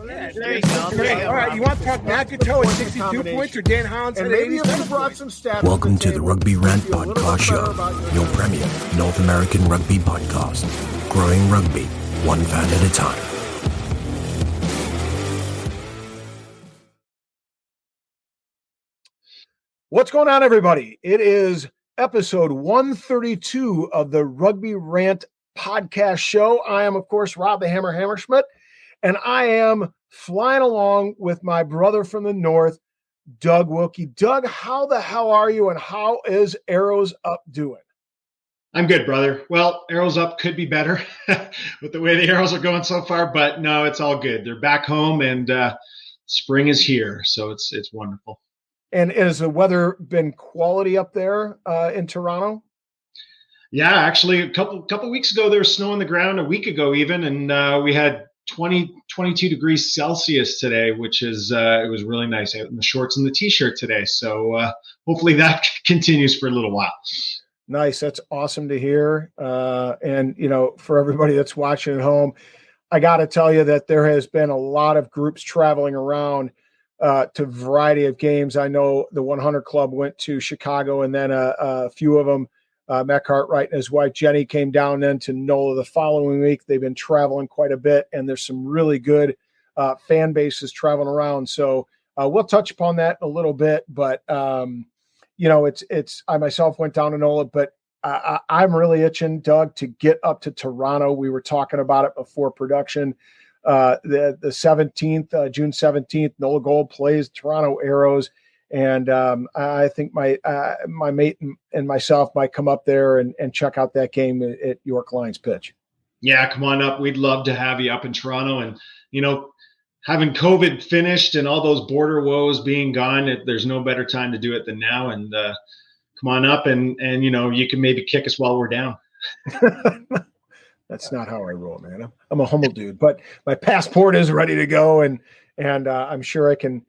Yeah, there you go. Okay, all right, you want to talk Nakato at 62 points or Dan Hounds at 87 points? Welcome to the Rugby Rant podcast show, your premier North American rugby podcast. Growing rugby, one fan at a time. What's going on, everybody? It is episode 132 of the Rugby Rant podcast show. I am, of course, Rob the Hammer Hammerschmidt, and I am flying along with my brother from the north, Doug Wilkey. Doug, how the hell are you, and how is Arrows Up doing? I'm good, brother. Well, Arrows Up could be better with the way the Arrows are going so far, but no, it's all good. They're back home, and spring is here, so it's wonderful. And has the weather been quality up there in Toronto? Yeah, actually, a couple weeks ago, there was snow on the ground, a week ago even, and we had 22 degrees Celsius today, which is it was really nice out in the shorts and the t-shirt today. So hopefully that continues for a little while. Nice. That's awesome to hear. And, you know, for everybody that's watching at home, I got to tell you that there has been a lot of groups traveling around to a variety of games. I know the 100 Club went to Chicago, and then a few of them, Matt Cartwright and his wife Jenny, came down then to NOLA the following week. They've been traveling quite a bit, and there's some really good fan bases traveling around. So we'll touch upon that in a little bit, but you know, it's I myself went down to NOLA, but I'm really itching, Doug, to get up to Toronto. We were talking about it before production. The 17th, June 17th, NOLA Gold plays Toronto Arrows. And I think my mate and myself might come up there and check out that game at York Lions pitch. Yeah, come on up. We'd love to have you up in Toronto. And, you know, having COVID finished and all those border woes being gone, there's no better time to do it than now. And come on up and, you know, you can maybe kick us while we're down. That's not how I roll, man. I'm a humble dude, but my passport is ready to go. And I'm sure I can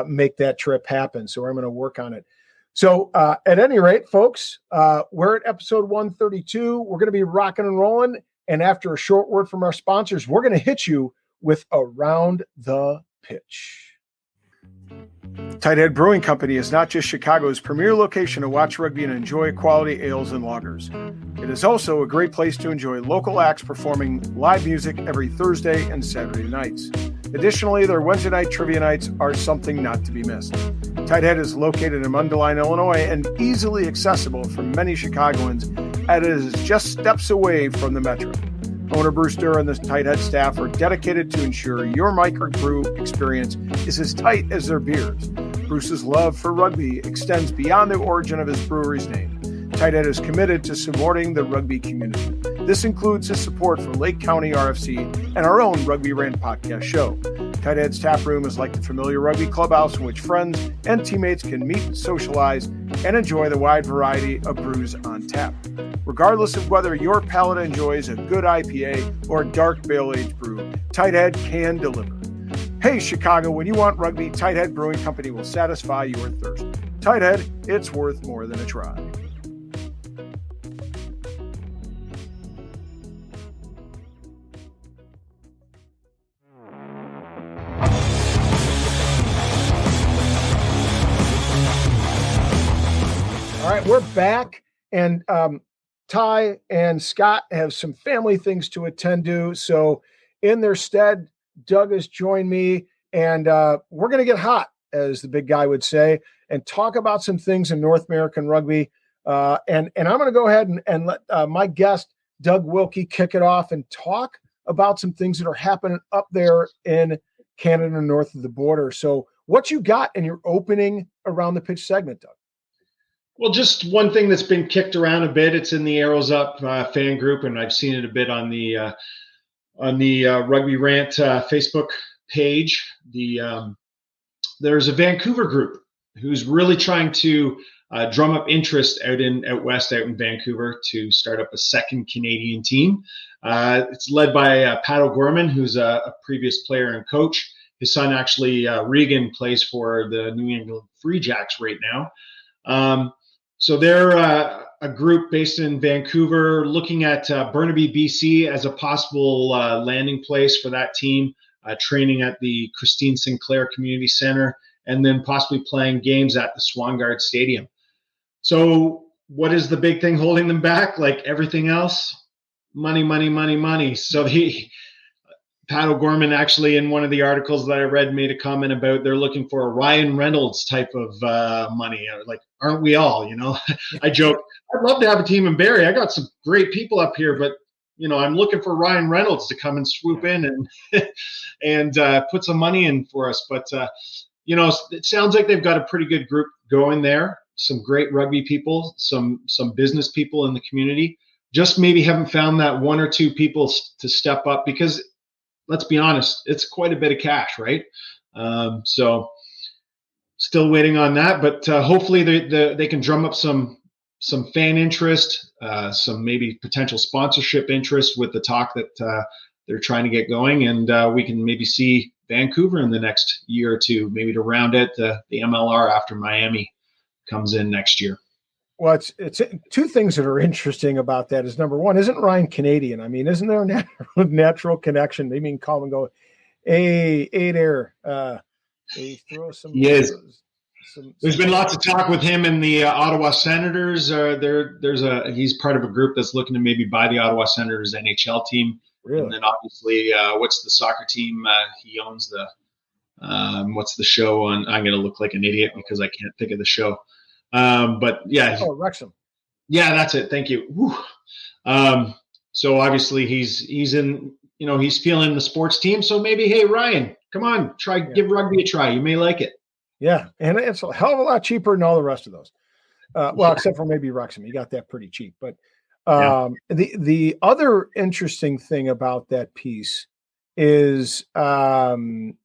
make that trip happen. So I'm going to work on it. So at any rate, folks, we're at episode 132. We're going to be rocking and rolling. And after a short word from our sponsors, we're going to hit you with Around the Pitch. Tighthead Brewing Company is not just Chicago's premier location to watch rugby and enjoy quality ales and lagers. It is also a great place to enjoy local acts performing live music every Thursday and Saturday nights. Additionally, their Wednesday night trivia nights are something not to be missed. Tighthead is located in Mundelein, Illinois, and easily accessible for many Chicagoans, as it is just steps away from the metro. Owner Bruce Durr and the Tighthead staff are dedicated to ensure your microbrew experience is as tight as their beers. Bruce's love for rugby extends beyond the origin of his brewery's name. Tighthead is committed to supporting the rugby community. This includes his support for Lake County RFC and our own Rugby Rant podcast show. Tighthead's tap room is like the familiar rugby clubhouse in which friends and teammates can meet, socialize, and enjoy the wide variety of brews on tap. Regardless of whether your palate enjoys a good IPA or dark barrel-aged brew, Tighthead can deliver. Hey, Chicago, when you want rugby, Tighthead Brewing Company will satisfy your thirst. Tighthead, it's worth more than a try. All right, we're back, and Ty and Scott have some family things to attend to. So in their stead, Doug has joined me, and we're going to get hot, as the big guy would say, and talk about some things in North American rugby. And I'm going to go ahead and let my guest, Doug Wilkey, kick it off and talk about some things that are happening up there in Canada north of the border. So what you got in your opening Around the Pitch segment, Doug? Well, just one thing that's been kicked around a bit. It's in the Arrows Up fan group, and I've seen it a bit on the Rugby Rant Facebook page. There's a Vancouver group who's really trying to drum up interest out west, out in Vancouver, to start up a second Canadian team. It's led by Pat O'Gorman, who's a previous player and coach. His son, actually, Regan, plays for the New England Free Jacks right now. So they're a group based in Vancouver looking at Burnaby, BC as a possible landing place for that team. training at the Christine Sinclair Community Center, and then possibly playing games at the Swangard Stadium. So what is the big thing holding them back? Like everything else, money, money, money, money. So Pat O'Gorman actually in one of the articles that I read made a comment about they're looking for a Ryan Reynolds type of money. Like, aren't we all, I joke, I'd love to have a team in Barrie. I got some great people up here, but I'm looking for Ryan Reynolds to come and swoop in and put some money in for us. But, it sounds like they've got a pretty good group going there. Some great rugby people, some business people in the community. Just maybe haven't found that one or two people to step up because, let's be honest, it's quite a bit of cash, right? So still waiting on that, but hopefully they can drum up some fan interest, some maybe potential sponsorship interest with the talk that they're trying to get going, and we can maybe see Vancouver in the next year or two, maybe to round out the MLR after Miami comes in next year. Well, it's two things that are interesting about that is, number one, isn't Ryan Canadian? I mean, isn't there a natural connection? They mean call and go, hey there. They throw some. He is. There's been lots of talk with him and the Ottawa Senators. He's part of a group that's looking to maybe buy the Ottawa Senators NHL team. Really? And then obviously, what's the soccer team? He owns the. What's the show on? I'm going to look like an idiot because I can't think of the show. But yeah. Oh, Wrexham. Yeah, that's it. Thank you. So obviously he's in, he's feeling the sports team. So maybe, hey, Ryan, come on, give rugby a try. You may like it. Yeah. And it's a hell of a lot cheaper than all the rest of those. Except for maybe Wrexham. You got that pretty cheap. But the other interesting thing about that piece is, you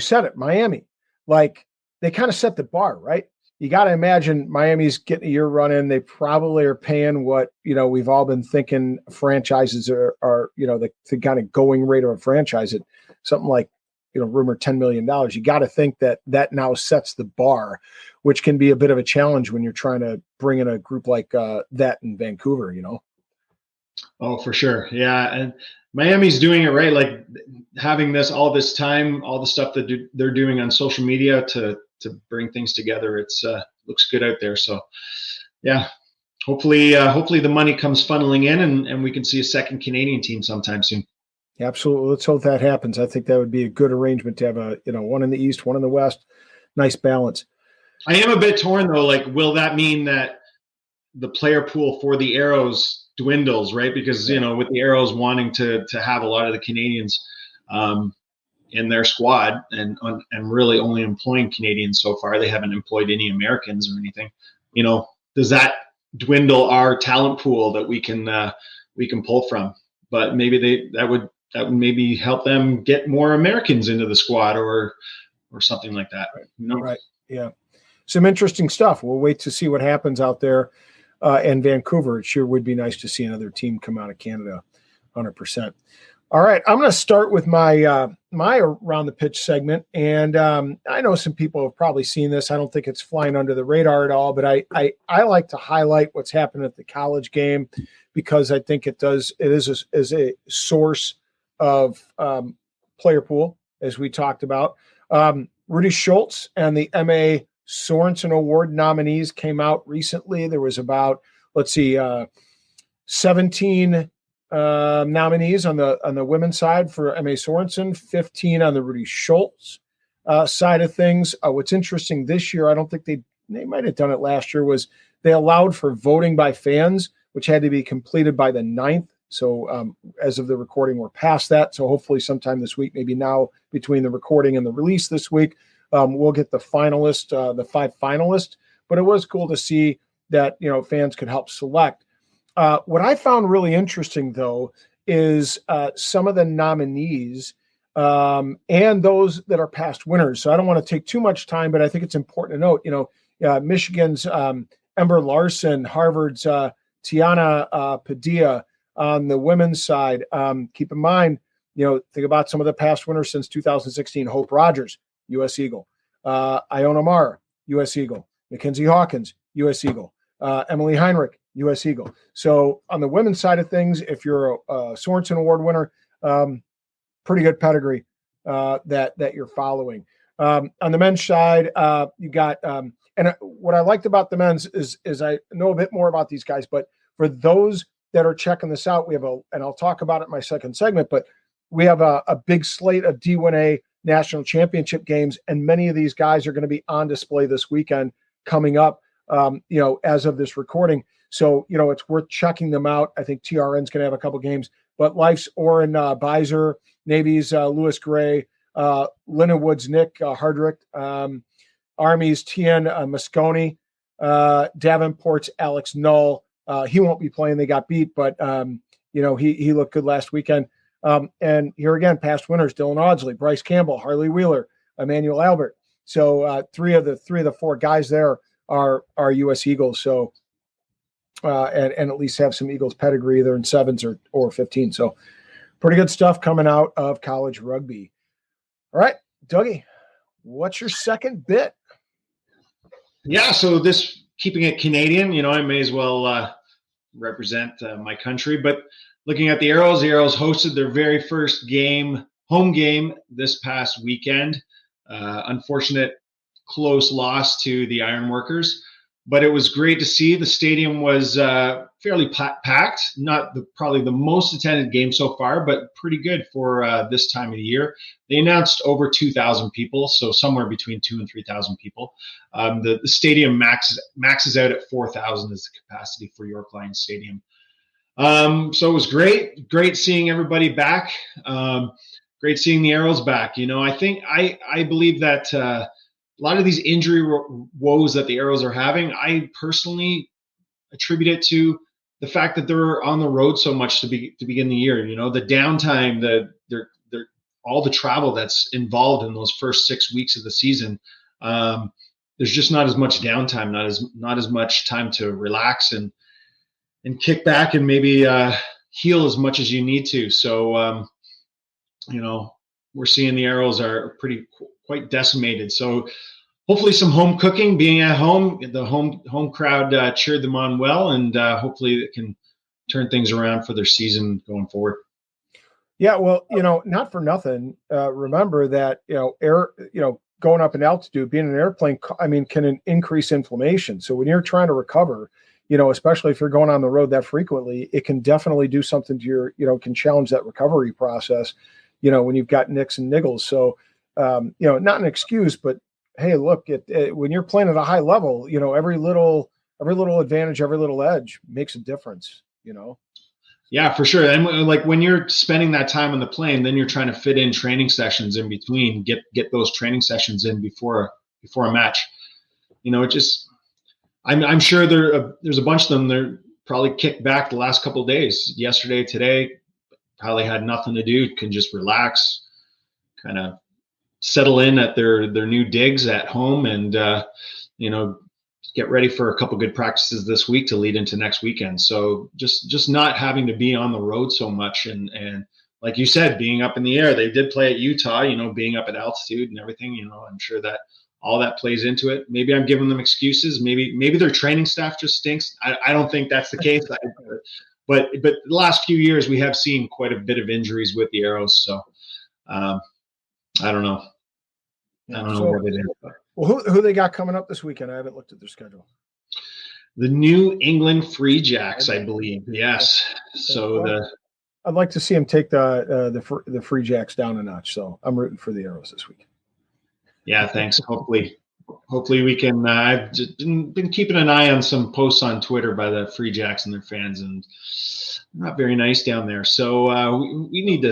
said it, Miami. Like, they kind of set the bar, right? You got to imagine Miami's getting a year run in. They probably are paying what, we've all been thinking franchises are the kind of going rate of a franchise at something like, rumored $10 million. You got to think that now sets the bar, which can be a bit of a challenge when you're trying to bring in a group like that in Vancouver, Oh, for sure. Yeah. And Miami's doing it right. Like having all this time, all the stuff that they're doing on social media to bring things together. It's looks good out there. So yeah, hopefully the money comes funneling in and we can see a second Canadian team sometime soon. Absolutely. Let's hope that happens. I think that would be a good arrangement to have one in the East, one in the West. Nice balance. I am a bit torn though. Like, will that mean that the player pool for the Arrows dwindles, right? Because with the Arrows wanting to have a lot of the Canadians in their squad and really only employing Canadians so far, they haven't employed any Americans or anything. Does that dwindle our talent pool that we can pull from? But maybe that would maybe help them get more Americans into the squad or something like that. Right. Yeah. Some interesting stuff. We'll wait to see what happens out there. And Vancouver, it sure would be nice to see another team come out of Canada, 100%. All right, I'm going to start with my my Around the Pitch segment, and I know some people have probably seen this. I don't think it's flying under the radar at all, but I like to highlight what's happened at the college game because I think it is a source of player pool, as we talked about. Rudy Schultz and the M.A. Sorensen Award nominees came out recently. There was about, 17 nominees on the women's side for M.A. Sorensen, 15 on the Rudy Schultz side of things. What's interesting this year, I don't think they might have done it last year, was they allowed for voting by fans, which had to be completed by the 9th. So as of the recording, we're past that. So hopefully sometime this week, maybe now between the recording and the release this week, we'll get the finalist, the 5 finalists. But it was cool to see that, fans could help select. What I found really interesting, though, is some of the nominees and those that are past winners. So I don't want to take too much time, but I think it's important to note, Michigan's Ember Larson, Harvard's Tiana Padilla on the women's side. Keep in mind, think about some of the past winners since 2016. Hope Rogers, U.S. Eagle. Iona Mara, U.S. Eagle. Mackenzie Hawkins, U.S. Eagle. Emily Heinrich, U.S. Eagle. So on the women's side of things, if you're a Sorensen Award winner, pretty good pedigree that you're following. On the men's side, you got and what I liked about the men's is I know a bit more about these guys, but for those that are checking this out, we have and I'll talk about it in my second segment, but we have a big slate of D1A national championship games, and many of these guys are going to be on display this weekend coming up, as of this recording. So, it's worth checking them out. I think TRN's going to have a couple games, but Life's Oren Beiser, Navy's Lewis Gray, Lindenwood's Nick Hardrick, Army's Tien Mosconi, Davenport's Alex Null. He won't be playing. They got beat, but, he looked good last weekend. And here again, past winners, Dylan Audsley, Bryce Campbell, Harley Wheeler, Emmanuel Albert. So three of the four guys there are U.S. Eagles. So, and at least have some Eagles pedigree either in 7s or 15. So pretty good stuff coming out of college rugby. All right, Dougie, what's your second bit? Yeah, so this, keeping it Canadian, I may as well represent my country. But looking at the Arrows hosted their very first home game this past weekend. Unfortunate close loss to the Ironworkers. But it was great to see. The stadium was fairly packed. Not probably the most attended game so far, but pretty good for this time of the year. They announced over 2,000 people, so somewhere between 2,000 and 3,000 people. The stadium maxes out at 4,000 is the capacity for York Lions Stadium. So it was great seeing everybody back. Great seeing the Arrows back. I believe that a lot of these injury woes that the Arrows are having, I personally attribute it to the fact that they're on the road so much to begin the year. The downtime, they're all the travel that's involved in those first 6 weeks of the season. There's just not as much downtime, not as much time to relax and kick back and maybe heal as much as you need to. So, we're seeing the Arrows are quite decimated. So hopefully some home cooking, being at home, the home crowd cheered them on well, and hopefully it can turn things around for their season going forward. Yeah, well, not for nothing. Remember that, going up in altitude, being in an airplane, can increase inflammation. So when you're trying to recover, especially if you're going on the road that frequently, it can definitely do something to your, can challenge that recovery process, when you've got nicks and niggles. So, not an excuse, but hey, look, when you're playing at a high level, every little advantage, every little edge makes a difference, Yeah, for sure. And like when you're spending that time on the plane, then you're trying to fit in training sessions in between, get those training sessions in before a match. I'm sure there's a bunch of them. They're probably kicked back the last couple of days, yesterday, today, probably had nothing to do, can just relax, kind of settle in at their new digs at home, and get ready for a couple good practices this week to lead into next weekend. So just not having to be on the road so much, and like you said, being up in the air. They did play at Utah, being up at altitude and everything. I'm sure that all that plays into it. Maybe I'm giving them excuses. Maybe their training staff just stinks. I don't think that's the case. But the last few years we have seen quite a bit of injuries with the Arrows. So I don't know. I don't know what it is. Well, who they got coming up this weekend? I haven't looked at their schedule. The New England Free Jacks, I believe. Yes. So I'd like to see them take the Free Jacks down a notch. So I'm rooting for the Arrows this week. Yeah, thanks. Hopefully we can. I've just been keeping an eye on some posts on Twitter by the Free Jacks and their fans, and not very nice down there. So we need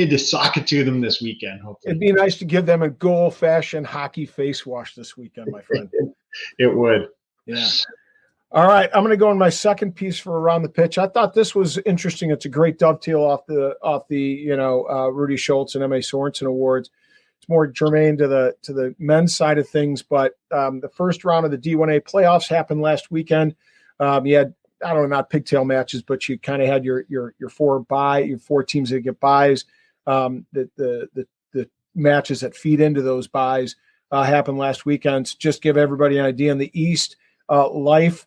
to sock it to them this weekend. Hopefully, it'd be nice to give them a good old-fashioned hockey face wash this weekend, my friend. It would. Yeah. All right, I'm going to go on my second piece for Around the Pitch. I thought this was interesting. It's a great dovetail off the Rudy Schultz and M.A. Sorensen awards. It's more germane to the men's side of things, but the first round of the D1A playoffs happened last weekend. You had, I don't know, not pigtail matches, but you kind of had your four teams that get buys. The matches that feed into those buys happened last weekend. So just give everybody an idea. In the East, Life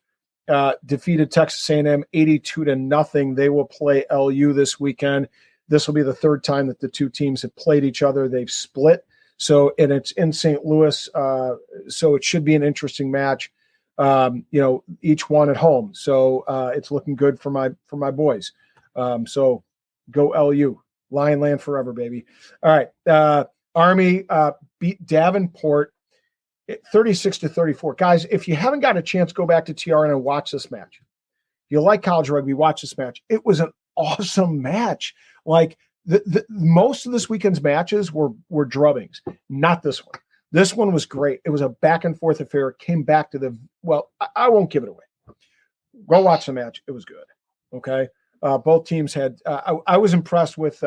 defeated Texas A&M 82-0. They will play LU this weekend. This will be the third time that the two teams have played each other. They've split. So, and it's in St. Louis. So it should be an interesting match. Each one at home. So it's looking good for my boys. So go LU. Lion Land forever, baby. All right. Army beat Davenport 36-34. Guys, if you haven't got a chance, go back to TRN and watch this match. If you like college rugby, watch this match. It was an awesome match. Like the most of this weekend's matches were drubbings, not this one. This one was great. It was a back and forth affair. It came back to I won't give it away. Go watch the match. It was good. Okay. Both teams had, I was impressed with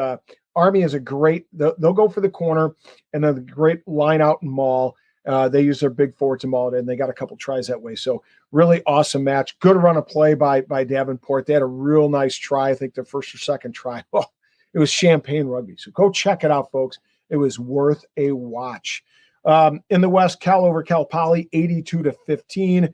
Army is a great, they'll go for the corner and then the great line out and maul. They use their big forward to maul it in. They got a couple tries that way. So really awesome match. Good run of play by Davenport. They had a real nice try. I think their first or second try. Oh, it was champagne rugby. So go check it out, folks. It was worth a watch. In the West, Cal over Cal Poly, 82-15.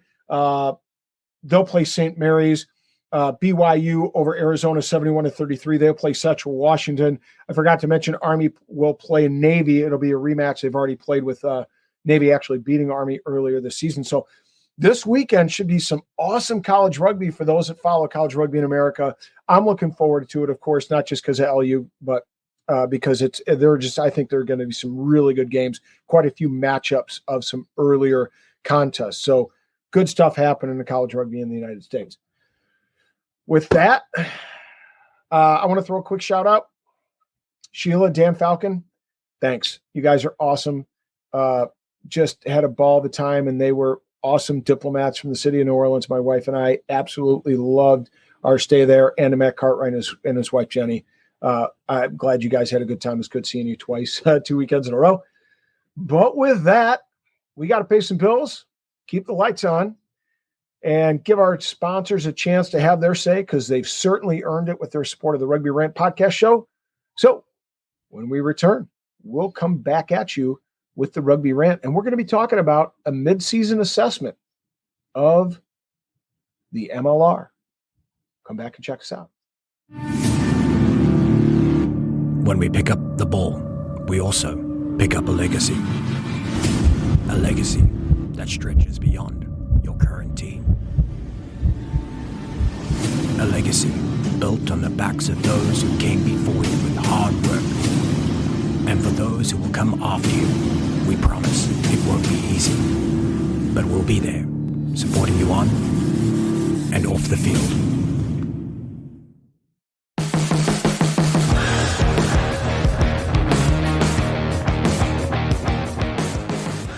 They'll play St. Mary's. BYU over Arizona, 71-33. They'll play Central Washington. I forgot to mention Army will play Navy. It'll be a rematch. They've already played with Navy actually beating Army earlier this season. So this weekend should be some awesome college rugby for those that follow college rugby in America. I'm looking forward to it, of course, not just because of LU, but because I think there are going to be some really good games, quite a few matchups of some earlier contests. So good stuff happening in college rugby in the United States. With that, I want to throw a quick shout out. Sheila, Dan Falcon, thanks. You guys are awesome. Just had a ball of a time, and they were awesome diplomats from the city of New Orleans. My wife and I absolutely loved our stay there, and Matt Cartwright and his wife, Jenny. I'm glad you guys had a good time. It's good seeing you twice, 2 weekends in a row. But with that, we got to pay some bills, keep the lights on, and give our sponsors a chance to have their say because they've certainly earned it with their support of the Rugby Rant podcast show. So when we return, we'll come back at you with the Rugby Rant, and we're going to be talking about a mid-season assessment of the MLR. Come back and check us out. When we pick up the ball, we also pick up a legacy. A legacy that stretches beyond your current team. A legacy built on the backs of those who came before you with hard work. And for those who will come after you, we promise it won't be easy. But we'll be there, supporting you on and off the field.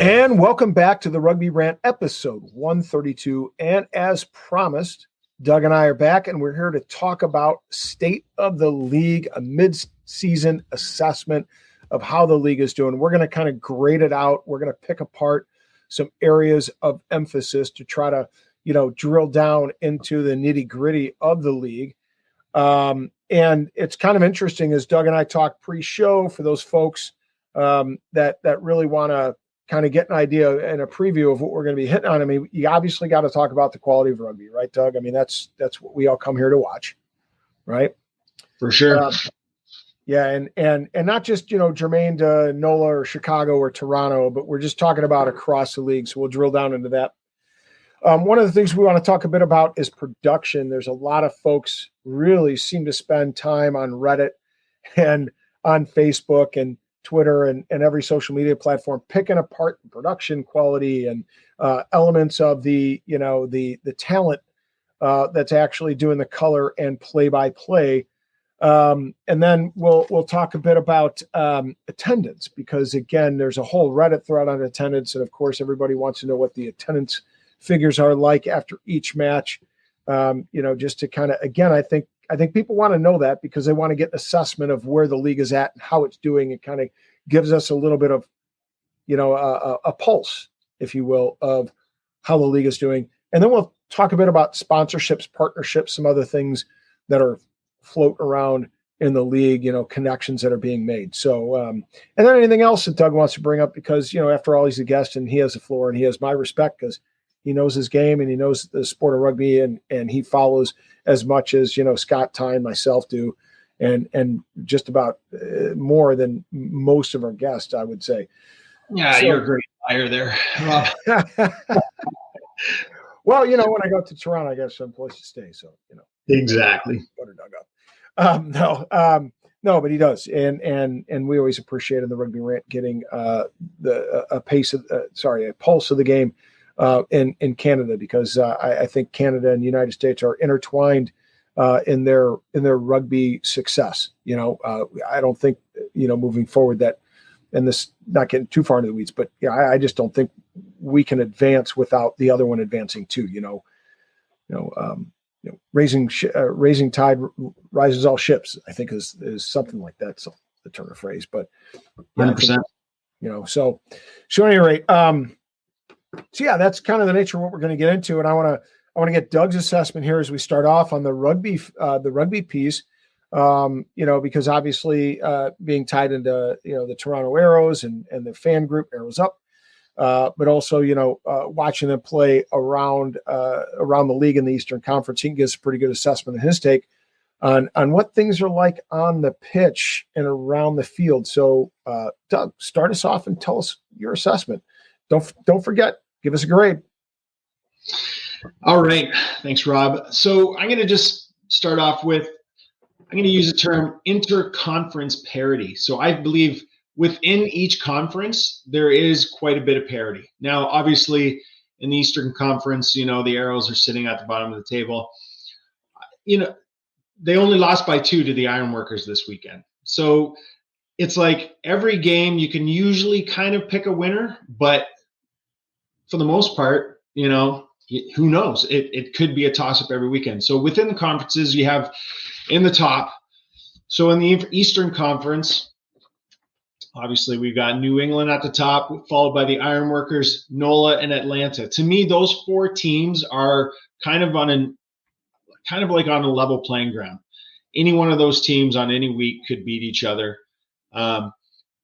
And welcome back to the Rugby Rant episode 132. And as promised, Doug and I are back, and we're here to talk about state of the league, a mid-season assessment of how the league is doing. We're going to kind of grade it out. We're going to pick apart some areas of emphasis to try to, drill down into the nitty-gritty of the league. And it's kind of interesting as Doug and I talk pre-show for those folks that really want to kind of get an idea and a preview of what we're going to be hitting on. I mean, you obviously got to talk about the quality of rugby, right, Doug? I mean, that's what we all come here to watch, right? For sure. Yeah, and not just, germane to NOLA or Chicago or Toronto, but we're just talking about across the league. So we'll drill down into that. One of the things we want to talk a bit about is production. There's a lot of folks really seem to spend time on Reddit and on Facebook and Twitter and every social media platform picking apart the production quality and elements of the talent that's actually doing the color and play-by-play. And then we'll talk a bit about attendance because, again, there's a whole Reddit thread on attendance. And, of course, everybody wants to know what the attendance figures are like after each match, just to kind of, again, I think people want to know that because they want to get an assessment of where the league is at and how it's doing. It kind of gives us a little bit of, a pulse, if you will, of how the league is doing. And then we'll talk a bit about sponsorships, partnerships, some other things that are float around in the league, connections that are being made. So, and then anything else that Doug wants to bring up because, after all, he's a guest and he has the floor and he has my respect because He knows his game and he knows the sport of rugby, and he follows as much as, Scott, Ty, and myself do, and just about more than most of our guests, I would say. Yeah, so, you're a great liar there, Rob. Well, when I go to Toronto, I got some place to stay. So, Exactly. Butter dug up. No, but he does. And we always appreciate in the Rugby Rant getting a pulse of the game in Canada, because I think Canada and the United States are intertwined in their rugby success. I don't think, moving forward that, and this not getting too far into the weeds, but I just don't think we can advance without the other one advancing too. Raising tide rises all ships, I think is something like that. So the turn of phrase, but 100%. So at any rate, so yeah, that's kind of the nature of what we're going to get into, and I want to get Doug's assessment here as we start off on the rugby piece. Because obviously being tied into, the Toronto Arrows and the fan group Arrows Up, but also, watching them play around the league in the Eastern Conference, he can give us a pretty good assessment of his take on what things are like on the pitch and around the field. So, Doug, start us off and tell us your assessment. Don't forget, give us a grade. All right. Thanks, Rob. So I'm going to just start off with, I'm going to use the term interconference parity. So I believe within each conference, there is quite a bit of parity. Now, obviously, in the Eastern Conference, the Arrows are sitting at the bottom of the table. They only lost by 2 to the Ironworkers this weekend. So it's like every game you can usually kind of pick a winner, but for the most part, who knows? It could be a toss-up every weekend. So within the conferences, you have in the top. So in the Eastern Conference, obviously we've got New England at the top, followed by the Ironworkers, NOLA, and Atlanta. To me, those 4 teams are kind of like on a level playing ground. Any one of those teams on any week could beat each other.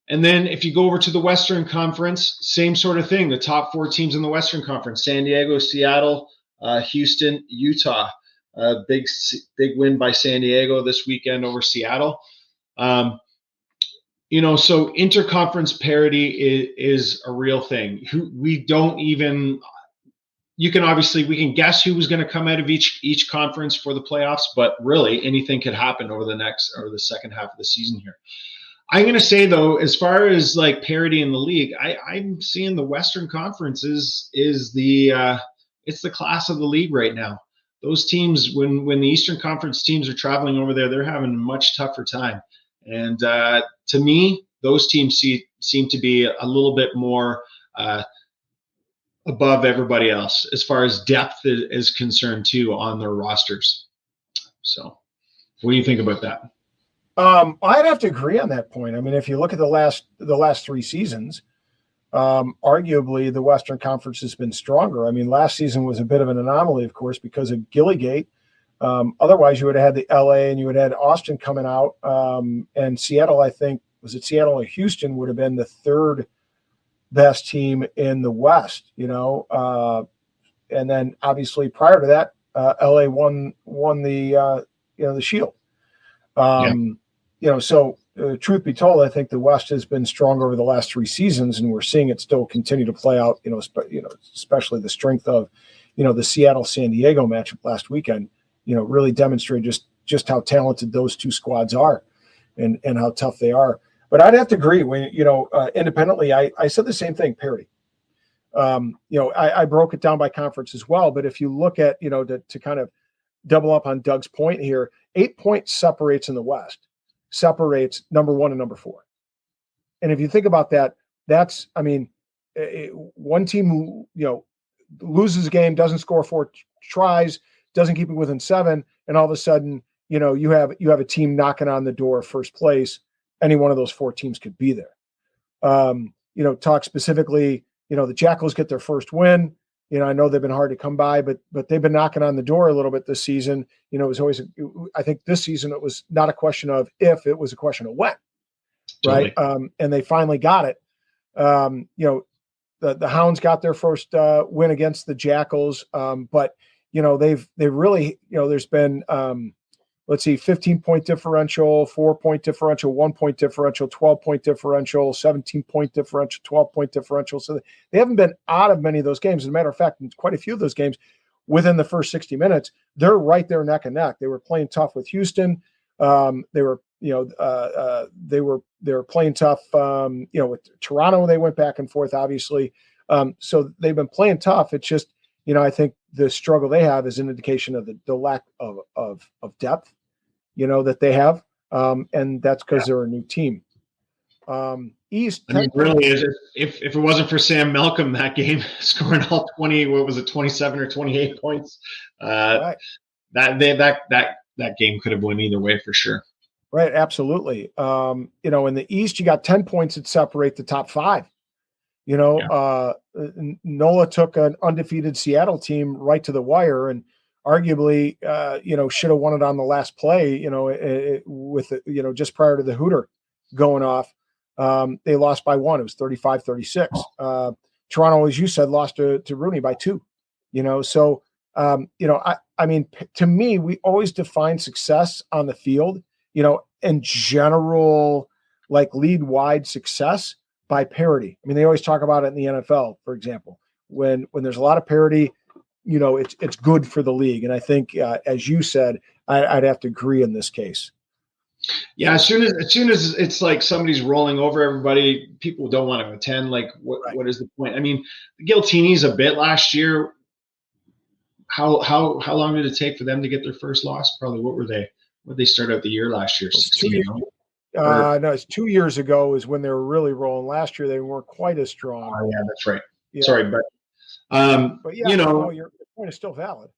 And then if you go over to the Western Conference, same sort of thing. The top 4 teams in the Western Conference: San Diego, Seattle, Houston, Utah. Big win by San Diego this weekend over Seattle. So interconference parity is a real thing. We can guess who was going to come out of each conference for the playoffs, but really anything could happen over the second half of the season here. I'm going to say, though, as far as like parity in the league, I'm seeing the Western Conference is the class of the league right now. Those teams, when the Eastern Conference teams are traveling over there, they're having a much tougher time. And to me, those teams seem to be a little bit more above everybody else as far as depth is concerned too on their rosters. So what do you think about that? I'd have to agree on that point. I mean, if you look at the last 3 seasons, arguably the Western Conference has been stronger. I mean, last season was a bit of an anomaly, of course, because of Gillygate. Otherwise, you would have had the LA and you would have had Austin coming out, and Seattle, I think, was it Seattle or Houston would have been the 3rd best team in the West, and then obviously prior to that, LA won the Shield. So truth be told, I think the West has been strong over the last 3 seasons, and we're seeing it still continue to play out. Especially the strength of, the Seattle-San Diego matchup last weekend. Really demonstrated just how talented those 2 squads are, and how tough they are. But I'd have to agree. When independently, I said the same thing. Parity. I broke it down by conference as well. But if you look at to kind of double up on Doug's point here, 8 points separates in the West. Separates number 1 and number 4. And if you think about that, that's, one team, loses a game, doesn't score 4 tries, doesn't keep it within 7, and all of a sudden, you have a team knocking on the door of first place. Any one of those 4 teams could be there. Talk specifically, the Jackals get their first win. I know they've been hard to come by, but they've been knocking on the door a little bit this season. It was always, I think this season it was not a question of if, it was a question of when, totally. Right? And they finally got it. the Hounds got their first win against the Jackals, but they've really, there's been 15-point differential, 4-point differential, 1-point differential, 12-point differential, 17-point differential, 12-point differential. So they haven't been out of many of those games. As a matter of fact, in quite a few of those games, within the first 60 minutes, they're right there neck and neck. They were playing tough with Houston. They were playing tough, with Toronto. They went back and forth, obviously. So they've been playing tough. It's just, I think the struggle they have is an indication of the lack of depth, that they have. And that's because they're a new team. East. I mean, really, if it wasn't for Sam Malcolm that game, scoring all 27 or 28 points, right. that game could have went either way for sure. Right, absolutely. In the East, you got 10 points that separate the top 5. Nola took an undefeated Seattle team right to the wire, and arguably, should have won it on the last play. Just prior to the hooter going off. They lost by 1. It was 35-36. Toronto, as you said, lost to Rooney by 2. So I mean, to me, we always define success on the field, in general, like league-wide success by parity. I mean, they always talk about it in the NFL, for example, when there's a lot of parity, it's good for the league. And I think, as you said, I'd have to agree in this case. Yeah, as soon as it's like somebody's rolling over everybody, people don't want to attend. Like, what is the point? I mean, the Giltinis a bit last year. How long did it take for them to get their first loss? Probably what were they? What did they start out the year last year? 16. No, it's 2 years ago is when they were really rolling. Last year they weren't quite as strong. Oh yeah, that's right. Yeah. Sorry, but yeah, your point is still valid.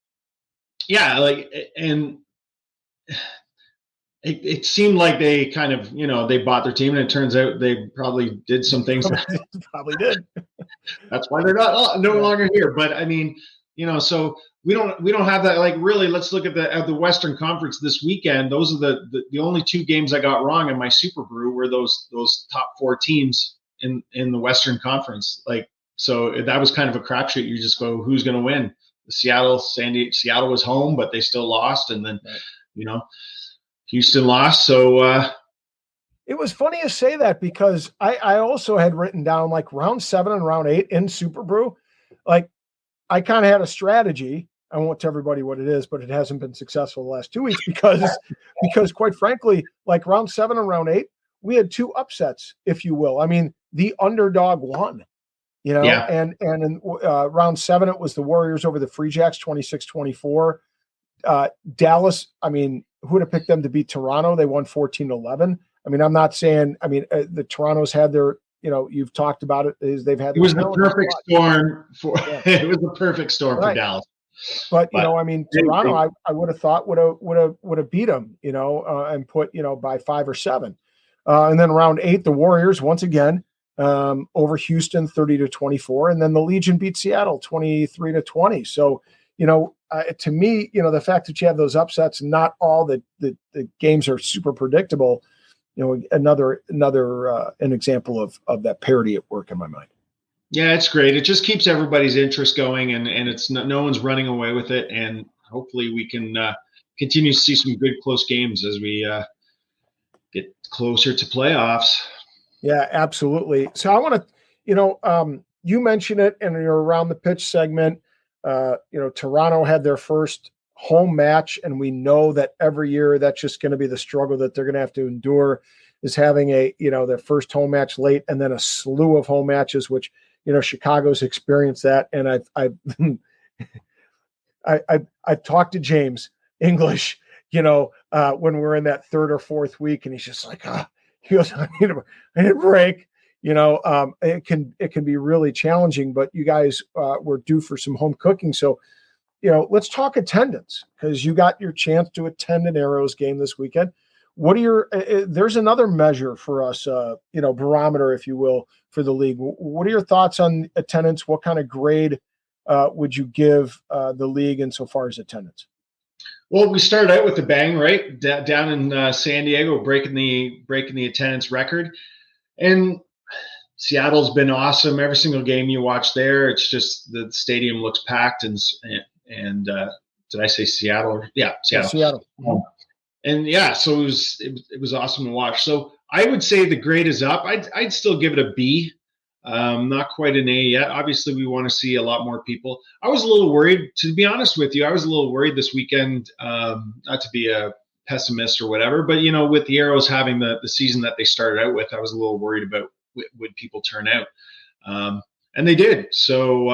Yeah, and it seemed like they kind of, they bought their team, and it turns out they probably did some things. Probably did. That's why they're no longer here. But I mean, so we don't have that. Like, really, let's look at the Western Conference this weekend. Those are the only 2 games I got wrong in my Super Brew were those top 4 teams in the Western Conference. Like, so that was kind of a crapshoot. You just go, who's going to win? Seattle was home, but they still lost, and then Houston lost. So it was funny to say that, because I also had written down like round 7 and round 8 in Super Brew. Like, I kind of had a strategy. I won't tell everybody what it is, but it hasn't been successful the last 2 weeks because quite frankly, like round 7 and round 8, we had 2 upsets, if you will. I mean, the underdog won, and in round 7, it was the Warriors over the Free Jacks, 26-24. Dallas, I mean, who would have picked them to beat Toronto? They won 14-11. I mean, I'm not saying, the Toronto's had their, you've talked about it, is they've had. It was the perfect storm for. Yeah. It was the perfect storm for Dallas. But Toronto, I would have thought would have beat them, and put by 5 or 7, and then round 8, the Warriors once again over Houston 30-24, and then the Legion beat Seattle 23-20. So to me, the fact that you have those upsets, not all the games are super predictable. Another an example of that parity at work in my mind. Yeah, it's great. It just keeps everybody's interest going, and it's no one's running away with it. And hopefully we can continue to see some good close games as we get closer to playoffs. Yeah, absolutely. So I want to, you mentioned it in your Around the Pitch segment. Toronto had their first home match, and we know that every year that's just going to be the struggle that they're going to have to endure, is having their first home match late, and then a slew of home matches, which Chicago's experienced that. And I've talked to James English, when we're in that 3rd or 4th week, and he's just like, he goes, I need a break. It can be really challenging, but you guys were due for some home cooking. So, let's talk attendance, because you got your chance to attend an Arrows game this weekend. What are there's another measure for us, barometer, if you will, for the league. What are your thoughts on attendance? What kind of grade would you give the league insofar as attendance? Well, we started out with a bang, right? Down in San Diego, breaking the attendance record. And Seattle's been awesome. Every single game you watch there, it's just the stadium looks packed. And did I say Seattle? Yeah, Seattle. Seattle. And yeah, so it was awesome to watch. So I would say the grade is up. I'd still give it a B. Not quite an A yet. Obviously, we want to see a lot more people. I was a little worried, to be honest with you. I was a little worried this weekend, not to be a pessimist or whatever, but with the Arrows having the season that they started out with, I was a little worried about would people turn out, and they did. So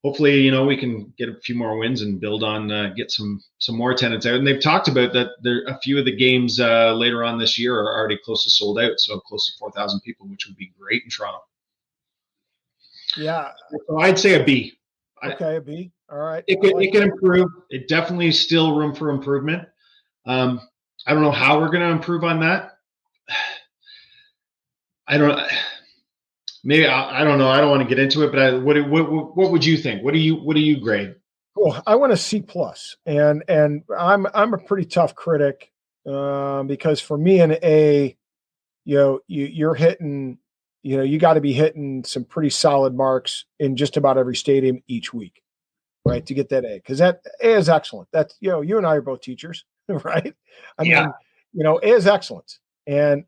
hopefully, we can get a few more wins and build on, get some more attendance out. And they've talked about that a few of the games later on this year are already close to sold out, so close to 4,000 people, which would be great in Toronto. Yeah. So I'd say a B. Okay, a B. All right. It can improve. It definitely is still room for improvement. I don't know how we're going to improve on that. I don't know. I don't want to get into it, but what would you think? What do you grade? Well, I want a C plus, and I'm a pretty tough critic because for me an A, you're hitting, you got to be hitting some pretty solid marks in just about every stadium each week, right, to get that A, because that A is excellent. That's you and I are both teachers, right? I mean, A is excellent. And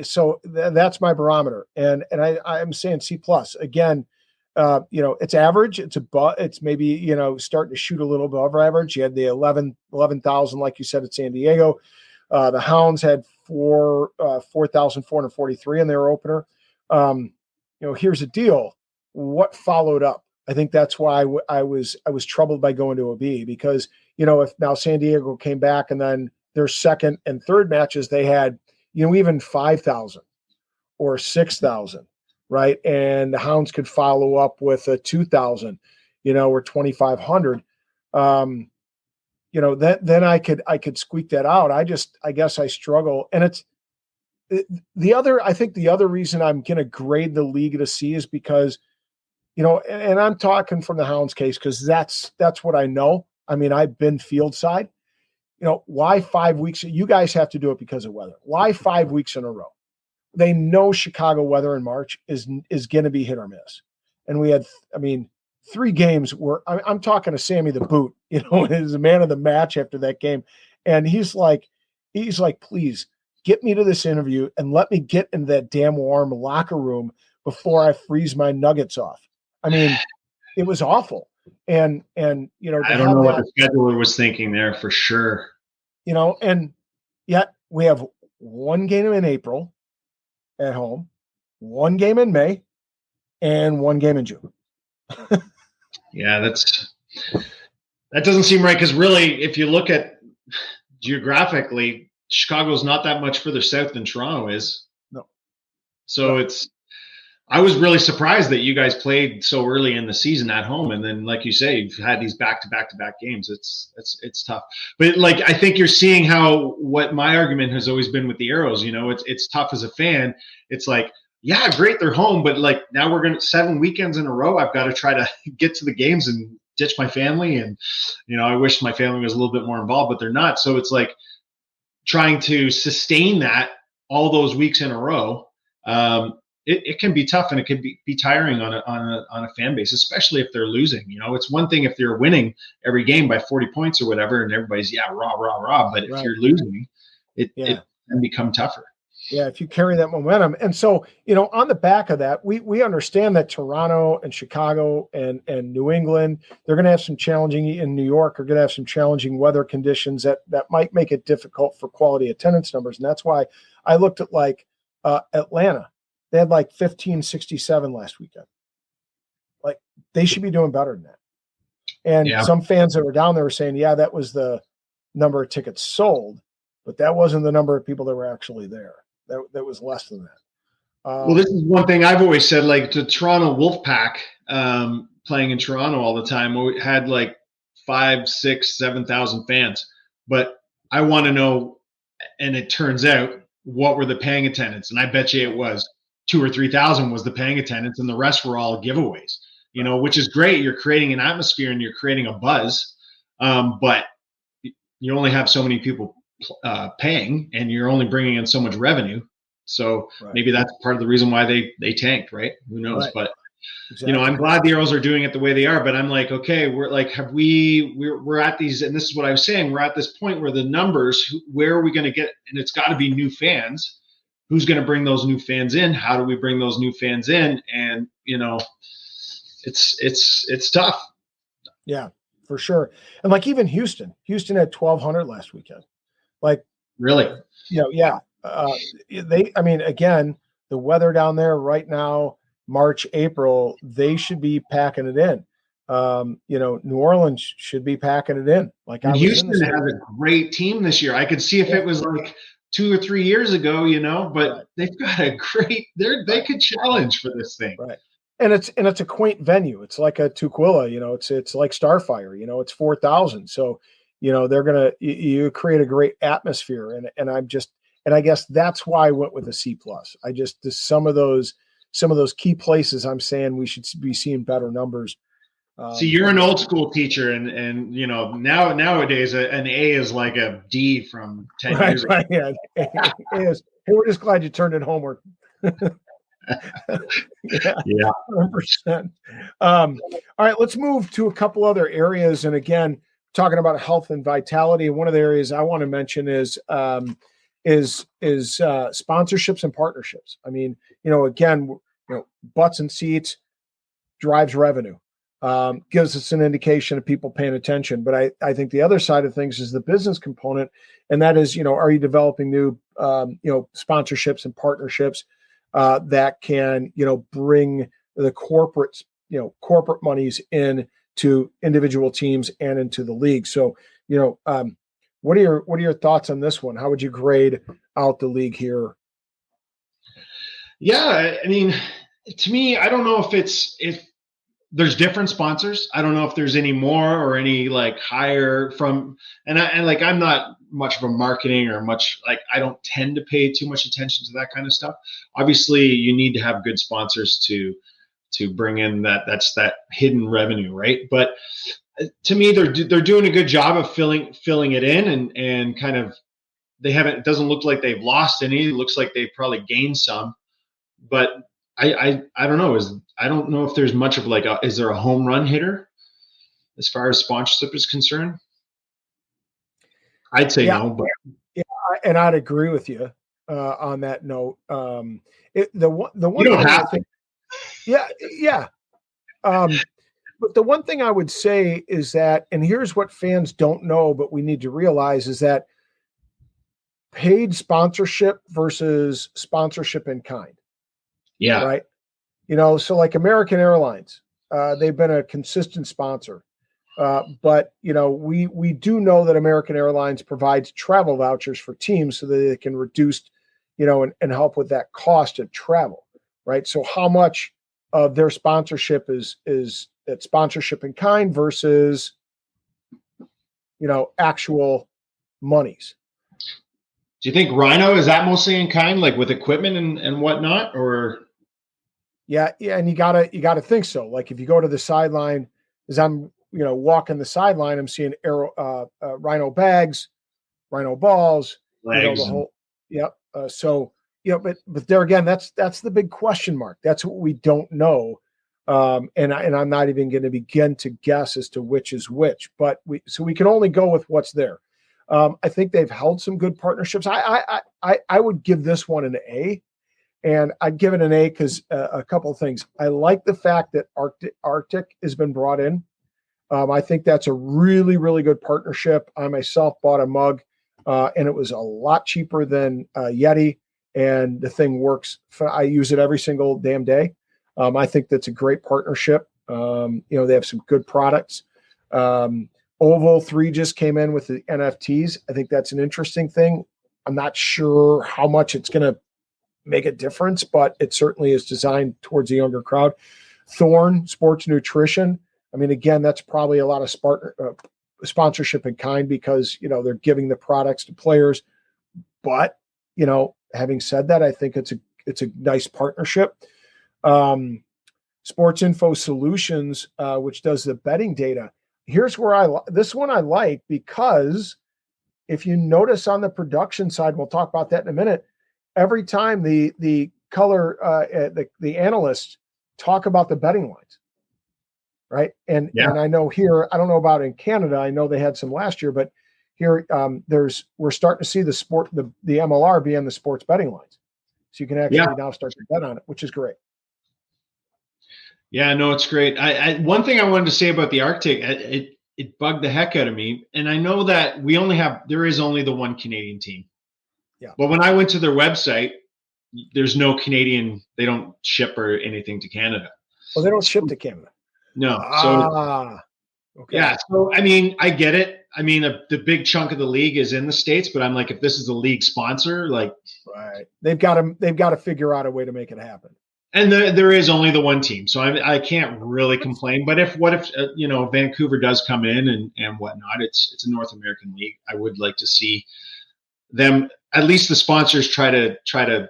so that's my barometer. And I'm saying C plus again. It's average. It's maybe starting to shoot a little above average. You had the 11,000, like you said, at San Diego. The Hounds had 4,443 in their opener. Here's the deal. What followed up? I think that's why I was troubled by going to a B, because if now San Diego came back and then their second and third matches they had, even 5,000 or 6,000, right? And the Hounds could follow up with a 2,000, or 2,500. Then I could squeak that out. I guess I struggle. And it's the other reason I'm going to grade the league at a C is because, and I'm talking from the Hounds case, because that's what I know. I mean, I've been field side. Why 5 weeks? You guys have to do it because of weather. Why 5 weeks in a row? They know Chicago weather in March is going to be hit or miss. And we had, 3 games where I'm talking to Sammy the Boot, is the man of the match after that game. And he's like, please get me to this interview and let me get in that damn warm locker room before I freeze my nuggets off. It was awful. And I don't know what the scheduler was thinking there for sure. And yet we have 1 game in April at home, 1 game in May, and 1 game in June. Yeah, that doesn't seem right, because really, if you look at geographically, Chicago's not that much further south than Toronto is. No. So I was really surprised that you guys played so early in the season at home, and then, like you say, you've had these back-to-back games. It's tough, but I think you're seeing what my argument has always been with the Arrows. It's tough as a fan. It's like, yeah, great, they're home, but now we're going to 7 weekends in a row. I've got to try to get to the games and ditch my family, and I wish my family was a little bit more involved, but they're not. So it's like trying to sustain that all those weeks in a row. It can be tough, and it can be tiring on a fan base, especially if they're losing. It's one thing if they're winning every game by 40 points or whatever, and everybody's rah. But if you're losing, it can become tougher. Yeah, if you carry that momentum. And so, on the back of that, we understand that Toronto and Chicago and New England, they're going to have some challenging, in New York, are going to have some challenging weather conditions that might make it difficult for quality attendance numbers. And that's why I looked at Atlanta. They had 1567 last weekend. They should be doing better than that. And some fans that were down there were saying, yeah, that was the number of tickets sold, but that wasn't the number of people that were actually there. That was less than that. Well, this is one thing I've always said, the Toronto Wolfpack playing in Toronto all the time had 5,000, 6,000, 7,000 fans. But I want to know, and it turns out, what were the paying attendance? And I bet you it was 2,000 or 3,000 was the paying attendance, and the rest were all giveaways, which is great. You're creating an atmosphere and you're creating a buzz, but you only have so many people paying, and you're only bringing in so much revenue. So Right. maybe that's part of the reason why they tanked, right? Who knows? Right. But Exactly. I'm glad the Arrows are doing it the way they are, but I'm like, okay, we're at these, and this is what I was saying, we're at this point where the numbers, where are we going to get, and it's got to be new fans. Who's going to bring those new fans in? How do we bring those new fans in? And, it's tough. Yeah, for sure. And like even Houston had 1,200 last weekend. Like, really, yeah. Again, the weather down there right now, March, April, they should be packing it in. New Orleans should be packing it in. Like, and Houston has a great team this year. I could see if it was like 2 or 3 years ago, but right. They've got a great. They could challenge for this thing, right? And it's a quaint venue. It's like a Tukwila, it's like Starfire, it's 4,000. So, you create a great atmosphere, and I guess that's why I went with a C+. Some of those key places I'm saying we should be seeing better numbers. See, you're an old school teacher, and nowadays an A is like a D from 10 years ago. Right, yeah. A is, hey, we're just glad you turned in homework. Yeah, 100%. All right, let's move to a couple other areas. And again, talking about health and vitality, one of the areas I want to mention is sponsorships and partnerships. I mean, again, butts and seats drives revenue. Gives us an indication of people paying attention. But I think the other side of things is the business component, and that is, are you developing new, sponsorships and partnerships that can, bring the corporate monies in to individual teams and into the league. So, what are your thoughts on this one? How would you grade out the league here? Yeah, I mean, to me, I don't know if there's different sponsors. I don't know if there's any more or any like higher from, and I'm not much of a marketing or much, like, I don't tend to pay too much attention to that kind of stuff. Obviously you need to have good sponsors to bring in that's that hidden revenue, right? But to me, they're doing a good job of filling it in, and kind of, it doesn't look like they've lost any. It looks like they've probably gained some, but I don't know. I don't know if there's much of is there a home run hitter as far as sponsorship is concerned? I'd say no, but and I'd agree with you on that note. The one you don't have to. Yeah. But the one thing I would say is that, and here's what fans don't know, but we need to realize, is that paid sponsorship versus sponsorship in kind. Yeah. Right. So like American Airlines, they've been a consistent sponsor. But we do know that American Airlines provides travel vouchers for teams so that they can reduce, and help with that cost of travel. Right. So how much of their sponsorship is that sponsorship in kind versus, actual monies? Do you think Rhino is that mostly in kind, like with equipment and whatnot, or? Yeah, and you gotta think so. Like if you go to the sideline, as I'm walking the sideline, I'm seeing Rhino bags, Rhino balls, legs. The whole. Yep. But there again, that's the big question mark. That's what we don't know, and I'm not even going to begin to guess as to which is which. But we can only go with what's there. I think they've held some good partnerships. I would give this one an A. And I'd give it an A because a couple of things. I like the fact that Arctic has been brought in. I think that's a really, really good partnership. I myself bought a mug, and it was a lot cheaper than Yeti, and the thing works. I use it every single damn day. I think that's a great partnership. They have some good products. Oval 3 just came in with the NFTs. I think that's an interesting thing. I'm not sure how much it's going to make a difference, but it certainly is designed towards a younger crowd. Thorn Sports Nutrition. I mean, again, that's probably a lot of sponsorship in kind because, they're giving the products to players. But, having said that, I think it's a nice partnership. Sports Info Solutions, which does the betting data. Here's where this one I like, because if you notice on the production side, we'll talk about that in a minute, every time the color the analysts talk about the betting lines, right? And I know here, I don't know about in Canada. I know they had some last year, but here we're starting to see the MLR be on the sports betting lines, so you can actually now start to bet on it, which is great. Yeah, no, it's great. One thing I wanted to say about the Arctic, it bugged the heck out of me, and I know that there is only the one Canadian team. Yeah. But when I went to their website, there's no Canadian. They don't ship or anything to Canada. Well, they don't ship to Canada. No. Okay. Yeah. So I mean, I get it. I mean, the big chunk of the league is in the States, but I'm like, if this is a league sponsor, like, right, they've got to figure out a way to make it happen. And there is only the one team, so I can't really complain. But what if Vancouver does come in and whatnot? It's a North American league. I would like to see them, at least the sponsors, try to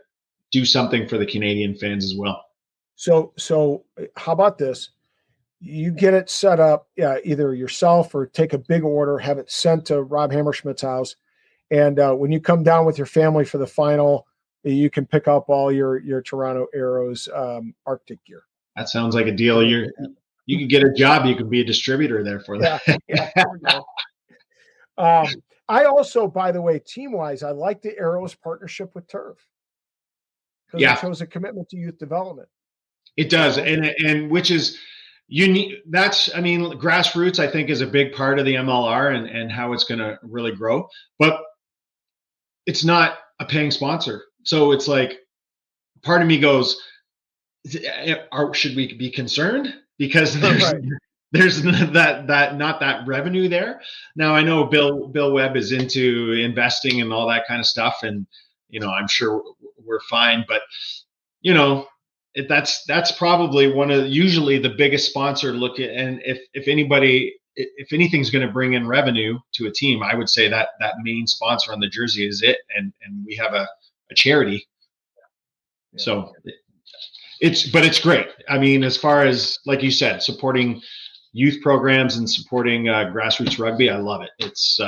do something for the Canadian fans as well. So how about this? You get it set up, either yourself or take a big order, have it sent to Rob Hammerschmidt's house, and when you come down with your family for the final, you can pick up all your Toronto Arrows Arctic gear. That sounds like a deal. You can get a job. You can be a distributor there for that. Yeah, there we go. I also, by the way, team-wise, I like the Arrows partnership with Turf, because it shows a commitment to youth development. It does, and which is unique. Grassroots, I think, is a big part of the MLR and how it's going to really grow. But it's not a paying sponsor. So it's like, part of me goes, should we be concerned? Because there's that revenue there. Now I know Bill Webb is into investing and all that kind of stuff, and I'm sure we're fine. But that's probably usually the biggest sponsor look at. And if anything's going to bring in revenue to a team, I would say that main sponsor on the jersey is it, and we have a charity. Yeah. So it's great. I mean, as far as, like you said, supporting youth programs and supporting grassroots rugby, I love it. It's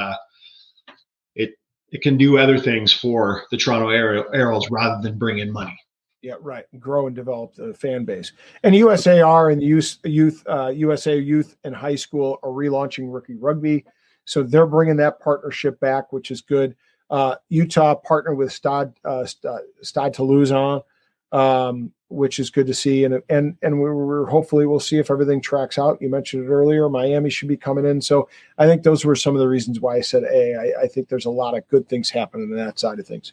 it can do other things for the Toronto Arrows rather than bring in money. Yeah, right. Grow and develop the fan base. And USAR and USA Youth and High School are relaunching Rookie Rugby, so they're bringing that partnership back, which is good. Utah partnered with Stade Toulousain, which is good to see, and we're hopefully we'll see if everything tracks out. You mentioned it earlier. Miami should be coming in, so I think those were some of the reasons why I said I think there's a lot of good things happening on that side of things.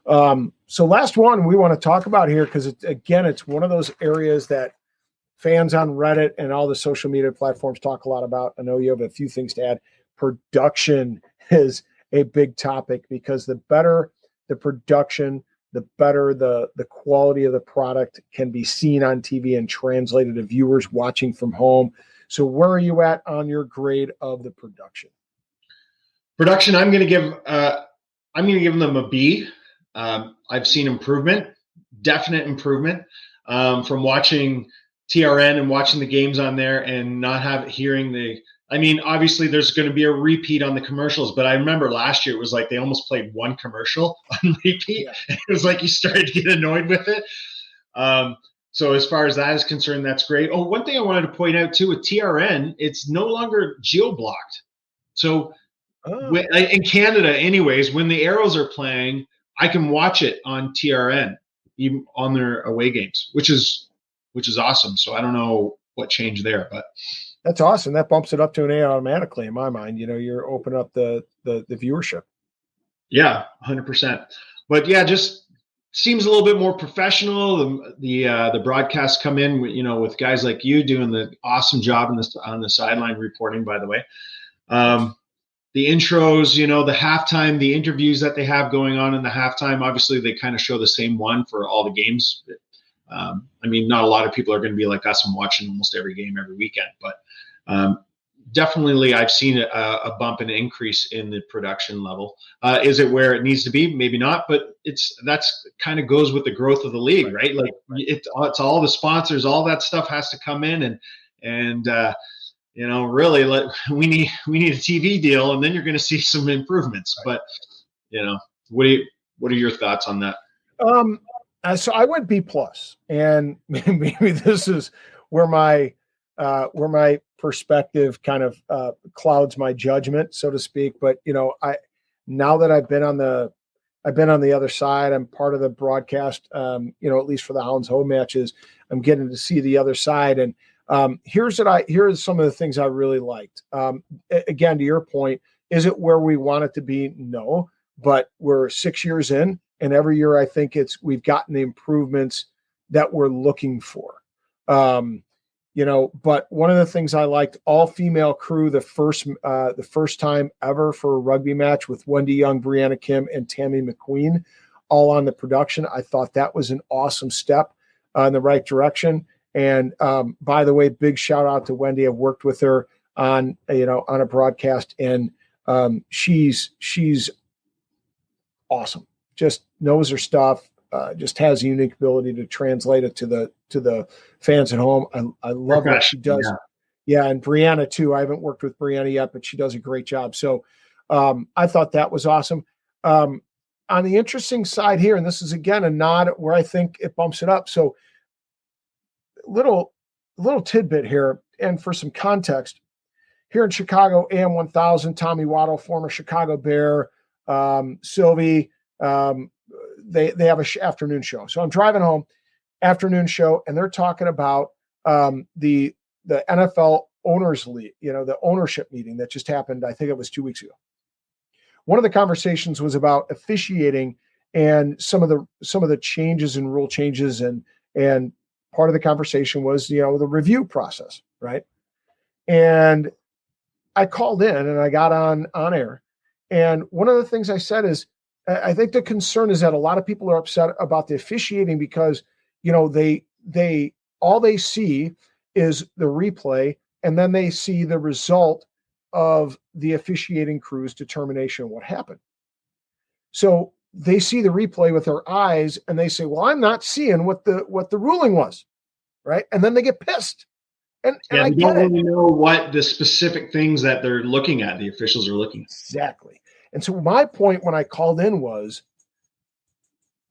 So last one we want to talk about here, because it's one of those areas that fans on Reddit and all the social media platforms talk a lot about. I know you have a few things to add. Production is a big topic, because the better the production, the better the quality of the product can be seen on TV and translated to viewers watching from home. So where are you at on your grade of the production? Production, I'm going to give them a B. I've seen improvement, definite improvement, from watching TRN and watching the games on there and not hearing obviously there's going to be a repeat on the commercials, but I remember last year it was like they almost played one commercial on repeat. Yeah. It was like you started to get annoyed with it. So as far as that is concerned, that's great. Oh, one thing I wanted to point out too with TRN, it's no longer geo-blocked. So in Canada anyways, when the Arrows are playing, I can watch it on TRN, even on their away games, which is awesome. So I don't know what changed there, but that's awesome. That bumps it up to an A automatically in my mind. You're opening up the viewership. Yeah, 100%. But yeah, just seems a little bit more professional. The broadcasts come in, with guys like you doing the awesome job on the sideline reporting, by the way. The intros, the halftime, the interviews that they have going on in the halftime, obviously they kind of show the same one for all the games. Not a lot of people are going to be like us and watching almost every game every weekend, but definitely I've seen a bump and increase in the production level. Is it where it needs to be? Maybe not, but that's kind of goes with the growth of the league, right? Like it's all the sponsors, all that stuff has to come in and really we need a TV deal, and then you're going to see some improvements. Right. But what are your thoughts on that? So I went B plus, and maybe this is where my perspective kind of clouds my judgment, so to speak. But now that I've been on the other side, I'm part of the broadcast. At least for the Hounds home matches, I'm getting to see the other side. And here's some of the things I really liked. Again, to your point, is it where we want it to be? No, but we're 6 years in. And every year, I think we've gotten the improvements that we're looking for. But one of the things I liked, all female crew, the first time ever for a rugby match with Wendy Young, Brianna Kim, and Tammy McQueen, all on the production. I thought that was an awesome step in the right direction. And by the way, big shout out to Wendy. I've worked with her on a broadcast, and she's awesome. Just knows her stuff, just has a unique ability to translate it to the fans at home. I love what she does. Yeah, and Brianna too. I haven't worked with Brianna yet, but she does a great job. So I thought that was awesome. On the interesting side here, and this is again a nod where I think it bumps it up. So little tidbit here, and for some context, here in Chicago, AM 1000, Tommy Waddle, former Chicago Bear, Sylvie. They have a afternoon show. So I'm driving home, afternoon show, and they're talking about the NFL owners league, the ownership meeting that just happened. I think it was 2 weeks ago. One of the conversations was about officiating and some of the changes and rule changes, and part of the conversation was the review process, right? And I called in and I got on air, and one of the things I said is, I think the concern is that a lot of people are upset about the officiating because, they all they see is the replay, and then they see the result of the officiating crew's determination of what happened. So they see the replay with their eyes and they say, well, I'm not seeing what the ruling was. Right. And then they get pissed. And I don't really know what the specific things that they're looking at, the officials are looking at. Exactly. And so my point when I called in was,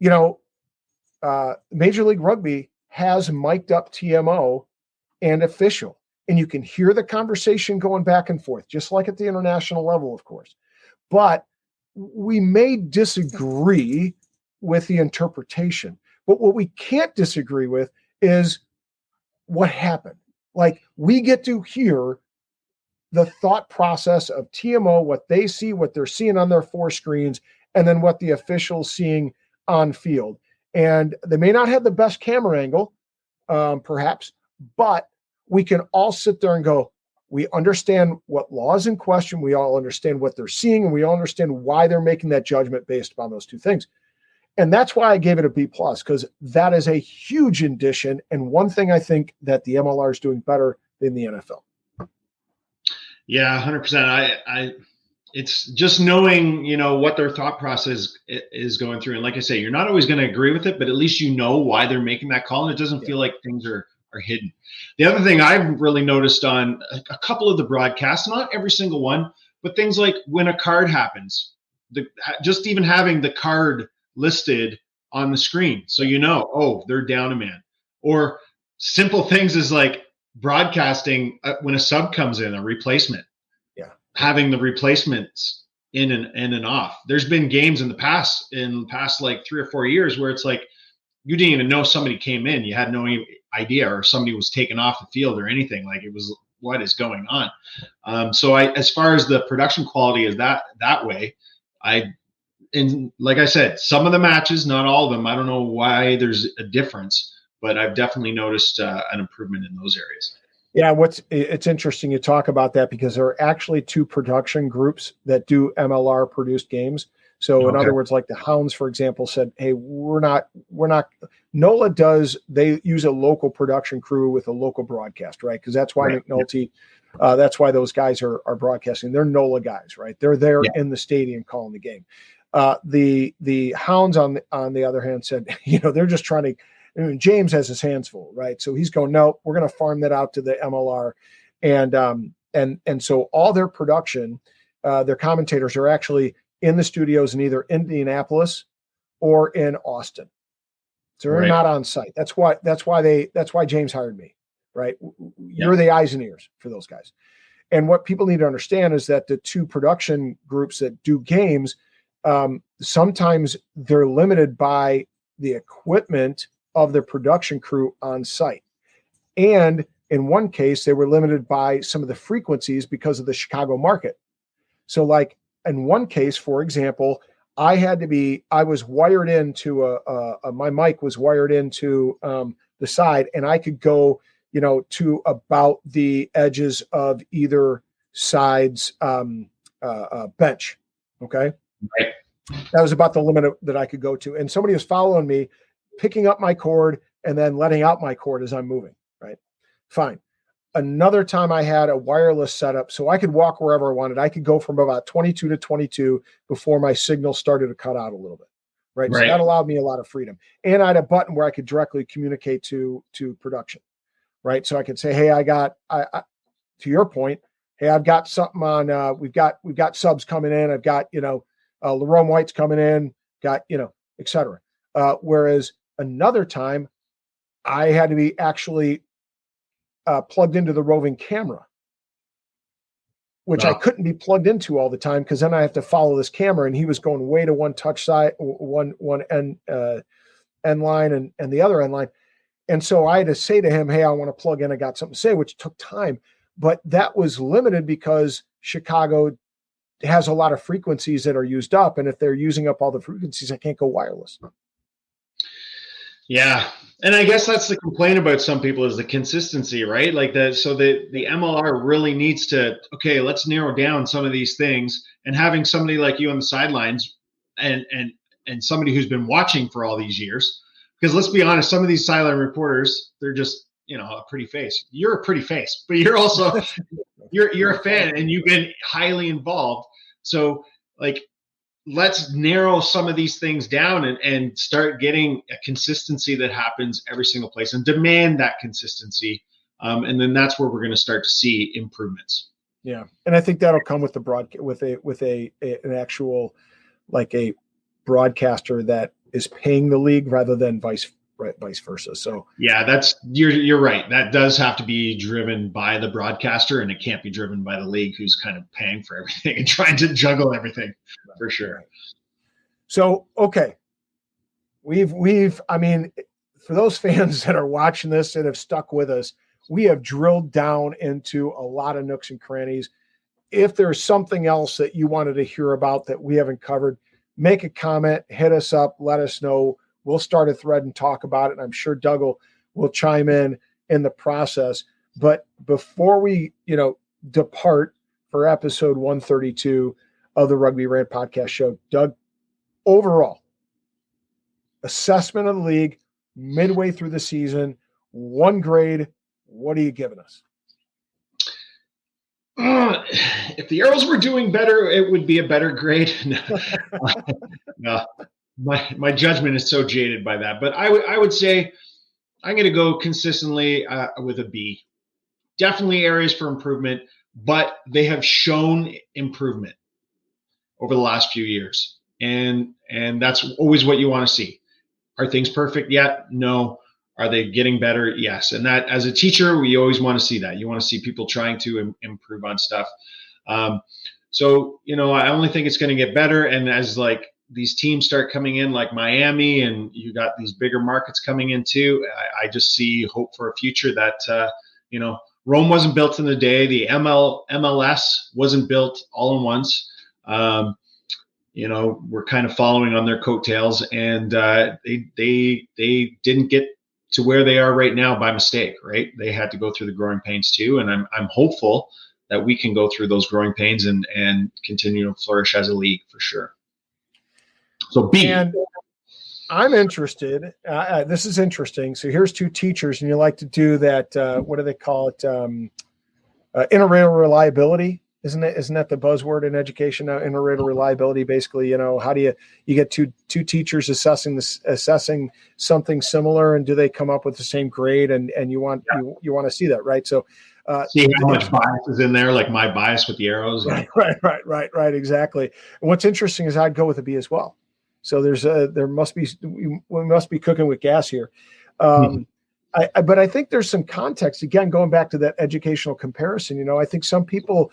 Major League Rugby has mic'd up TMO and official, and you can hear the conversation going back and forth, just like at the international level, of course. But we may disagree with the interpretation, but what we can't disagree with is what happened. Like, we get to hear the thought process of TMO, what they see, what they're seeing on their four screens, and then what the officials seeing on field. And they may not have the best camera angle, perhaps, but we can all sit there and go, we understand what law is in question. We all understand what they're seeing, and we all understand why they're making that judgment based upon those two things. And that's why I gave it a B+, because that is a huge addition, and one thing I think that the MLR is doing better than the NFL. Yeah, 100%. It's just knowing, what their thought process is going through. And like I say, you're not always going to agree with it, but at least you know why they're making that call, and it doesn't feel like things are hidden. The other thing I've really noticed on a couple of the broadcasts, not every single one, but things like when a card happens, just even having the card listed on the screen, so they're down a man. Or simple things is like broadcasting when a sub comes in, a replacement, having the replacements in and off. There's been games in the past like 3 or 4 years where it's like you didn't even know somebody came in, you had no idea, or somebody was taken off the field or anything. Like, it was, what is going on? So as far as the production quality is that way, and like I said, some of the matches, not all of them, I don't know why there's a difference, but I've definitely noticed an improvement in those areas. Yeah, it's interesting you talk about that, because there are actually 2 production groups that do MLR produced games. So in other words, like the Hounds, for example, said, hey, we're not NOLA does, they use a local production crew with a local broadcast, right? Because that's why McNulty, that's why those guys are broadcasting. They're NOLA guys, right? They're there in the stadium calling the game. The Hounds on the other hand said, they're just trying to, James has his hands full, right? So he's going, no, we're going to farm that out to the MLR. And so all their production, their commentators are actually in the studios in either Indianapolis or in Austin. So they're not on site. That's why James hired me, right? You're the eyes and ears for those guys. And what people need to understand is that the two production groups that do games, sometimes they're limited by the equipment of the production crew on site. And in one case, they were limited by some of the frequencies because of the Chicago market. So like in one case, for example, I was wired into my mic was wired into the side, and I could go, to about the edges of either side's bench. Okay. Right. That was about the limit that I could go to. And somebody was following me, picking up my cord and then letting out my cord as I'm moving. Right. Fine. Another time I had a wireless setup so I could walk wherever I wanted. I could go from about 22 to 22 before my signal started to cut out a little bit. Right. So that allowed me a lot of freedom. And I had a button where I could directly communicate to production. Right. So I could say, hey, to your point, hey, I've got something on, we've got subs coming in. I've got, Lerome White's coming in, got, et cetera. Whereas another time I had to be actually plugged into the roving camera, which I couldn't be plugged into all the time because then I have to follow this camera, and he was going way to one touch side, one end line and the other end line. And so I had to say to him, hey, I want to plug in. I got something to say, which took time, but that was limited because Chicago has a lot of frequencies that are used up. And if they're using up all the frequencies, I can't go wireless. Yeah. And I guess that's the complaint about some people is the consistency, right? Like the MLR really needs to, okay, let's narrow down some of these things, and having somebody like you on the sidelines and somebody who's been watching for all these years, because let's be honest, some of these sideline reporters, they're just, a pretty face. You're a pretty face, but you're also, you're a fan and you've been highly involved. So like, let's narrow some of these things down and start getting a consistency that happens every single place and demand that consistency. And then that's where we're going to start to see improvements. Yeah. And I think that'll come with the with an actual, like a broadcaster that is paying the league rather than vice versa. So yeah, you're right. That does have to be driven by the broadcaster, and it can't be driven by the league, who's kind of paying for everything and trying to juggle everything for sure. So, okay. I mean, for those fans that are watching this and have stuck with us, we have drilled down into a lot of nooks and crannies. If there's something else that you wanted to hear about that we haven't covered, make a comment, hit us up, let us know. We'll start a thread and talk about it. And I'm sure Doug will chime in the process. But before we, depart for episode 132 of the Rugby Rant podcast show, Doug, overall assessment of the league midway through the season, 1 grade, what are you giving us? If the Arrows were doing better, it would be a better grade. No. My judgment is so jaded by that, but I would say I'm going to go consistently with a B. Definitely areas for improvement, but they have shown improvement over the last few years, and that's always what you want to see. Are things perfect yet? No. Are they getting better? Yes. And that, as a teacher, we always want to see that. You want to see people trying to improve on stuff. So I only think it's going to get better, and as like these teams start coming in like Miami, and you got these bigger markets coming in too, I just see hope for a future that, Rome wasn't built in a day. The MLS wasn't built all in once. We're kind of following on their coattails, and they didn't get to where they are right now by mistake, right? They had to go through the growing pains too. And I'm hopeful that we can go through those growing pains and continue to flourish as a league for sure. So B. And I'm interested. This is interesting. So here's 2 teachers, and you like to do that. What do they call it? Interrater reliability. Isn't that the buzzword in education now? Interrater reliability. Basically, how do you get two teachers assessing something similar, and do they come up with the same grade? And you want to see that, right? So see how much bias is in there, like my bias with the Arrows. Right. Exactly. And what's interesting is I'd go with a B as well. So there must be, we must be cooking with gas here. But I think there's some context, again, going back to that educational comparison. I think some people,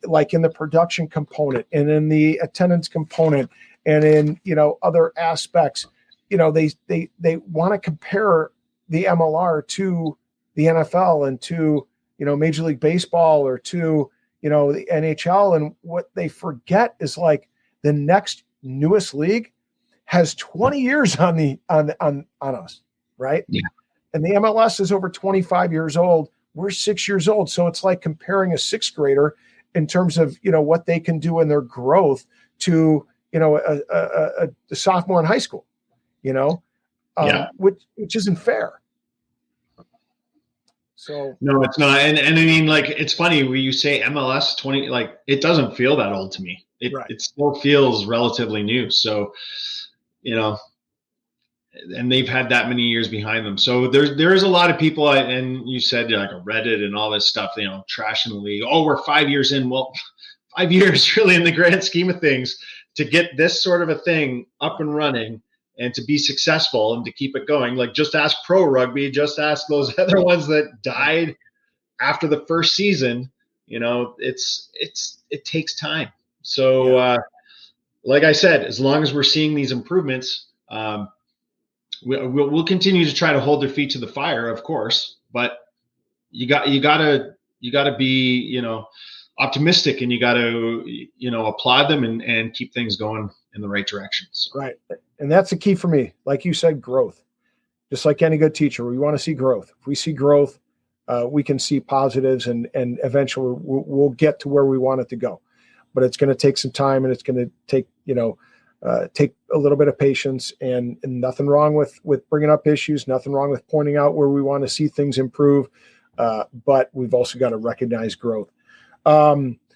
like in the production component and in the attendance component and in, other aspects, they want to compare the MLR to the NFL and to, Major League Baseball or to, the NHL. And what they forget is like the next newest league has 20 years on us, right? Yeah. And the MLS is over 25 years old. We're 6 years old. So it's like comparing a sixth grader in terms of, what they can do in their growth to, a sophomore in high school, which isn't fair. So no, it's not. And I mean, like, it's funny when you say MLS 20, like, it doesn't feel that old to me. It still feels relatively new. So, and they've had that many years behind them. So there's a lot of people, and you said like Reddit and all this stuff, trashing the league. Oh, we're 5 years in. Well, 5 years really in the grand scheme of things to get this sort of a thing up and running and to be successful and to keep it going. Like, just ask pro rugby, just ask those other ones that died after the first season. It takes time. So like I said, as long as we're seeing these improvements, we'll continue to try to hold their feet to the fire, of course, but you gotta be, optimistic, and you gotta, applaud them and keep things going in the right direction. So. Right. And that's the key for me. Like you said, growth, just like any good teacher, we want to see growth. If we see growth, we can see positives and eventually we'll get to where we want it to go, but it's going to take some time, and it's going to take, take a little bit of patience, and nothing wrong with bringing up issues, nothing wrong with pointing out where we want to see things improve. But we've also got to recognize growth.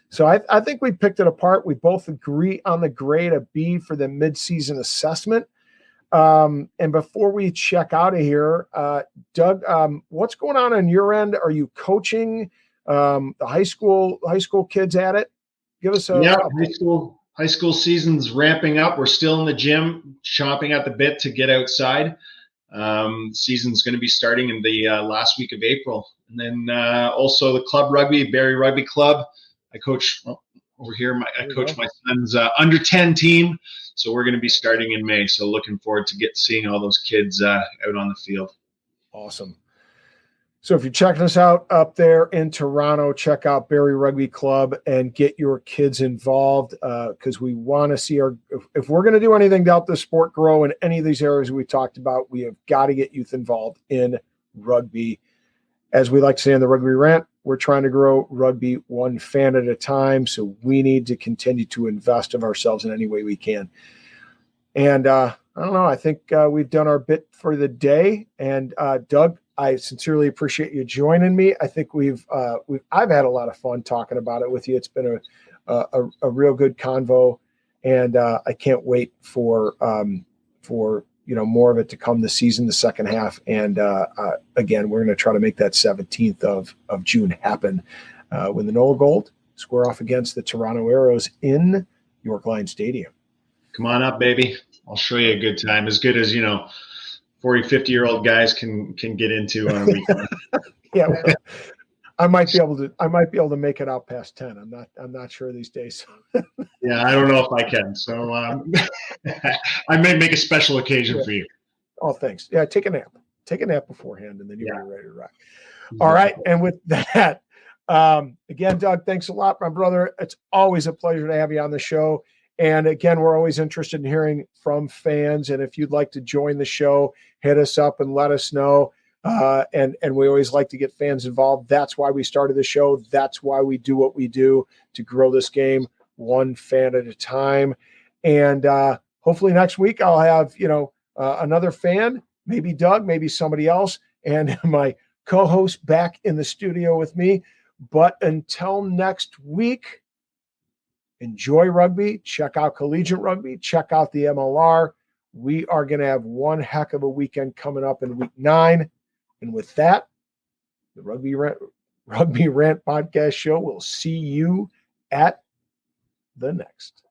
So I think we picked it apart. We both agree on the grade of B for the midseason assessment. And before we check out of here, Doug, what's going on your end? Are you coaching the high school kids at it? Give us high school season's ramping up. We're still in the gym, chomping at the bit to get outside. Season's going to be starting in the last week of April. And then also the club rugby, Barrie Rugby Club. I coach over here. I coach my son's under 10 team. So we're going to be starting in May. So looking forward to seeing all those kids out on the field. Awesome. So if you're checking us out up there in Toronto, check out Barrie Rugby Club and get your kids involved, because we want to see if we're going to do anything to help the sport grow in any of these areas we talked about, we have got to get youth involved in rugby. As we like to say in the Rugby Rant, we're trying to grow rugby one fan at a time, so we need to continue to invest of ourselves in any way we can. And I don't know, I think we've done our bit for the day. And Doug, I sincerely appreciate you joining me. I think I've had a lot of fun talking about it with you. It's been a real good convo, and I can't wait for more of it to come this season, the second half. And again, we're going to try to make that 17th of June happen when the Nola Gold square off against the Toronto Arrows in York Line Stadium. Come on up, baby. I'll show you a good time. As good as, 40, 50-year-old guys can get into on a weekend. Yeah. Well, I might be able to make it out past 10. I'm not sure these days. Yeah, I don't know if I can. So I may make a special occasion for you. Oh, thanks. Yeah, take a nap. Take a nap beforehand, and then you'll be ready to rock. All right. And with that, again, Doug, thanks a lot, my brother. It's always a pleasure to have you on the show. And again, we're always interested in hearing from fans. And if you'd like to join the show, hit us up and let us know. And we always like to get fans involved. That's why we started the show. That's why we do what we do, to grow this game one fan at a time. And hopefully next week I'll have, another fan, maybe Doug, maybe somebody else, and my co-host back in the studio with me. But until next week, enjoy rugby, check out collegiate rugby, check out the MLR. We are going to have one heck of a weekend coming up in week 9. And with that, the Rugby Rant podcast show will see you at the next.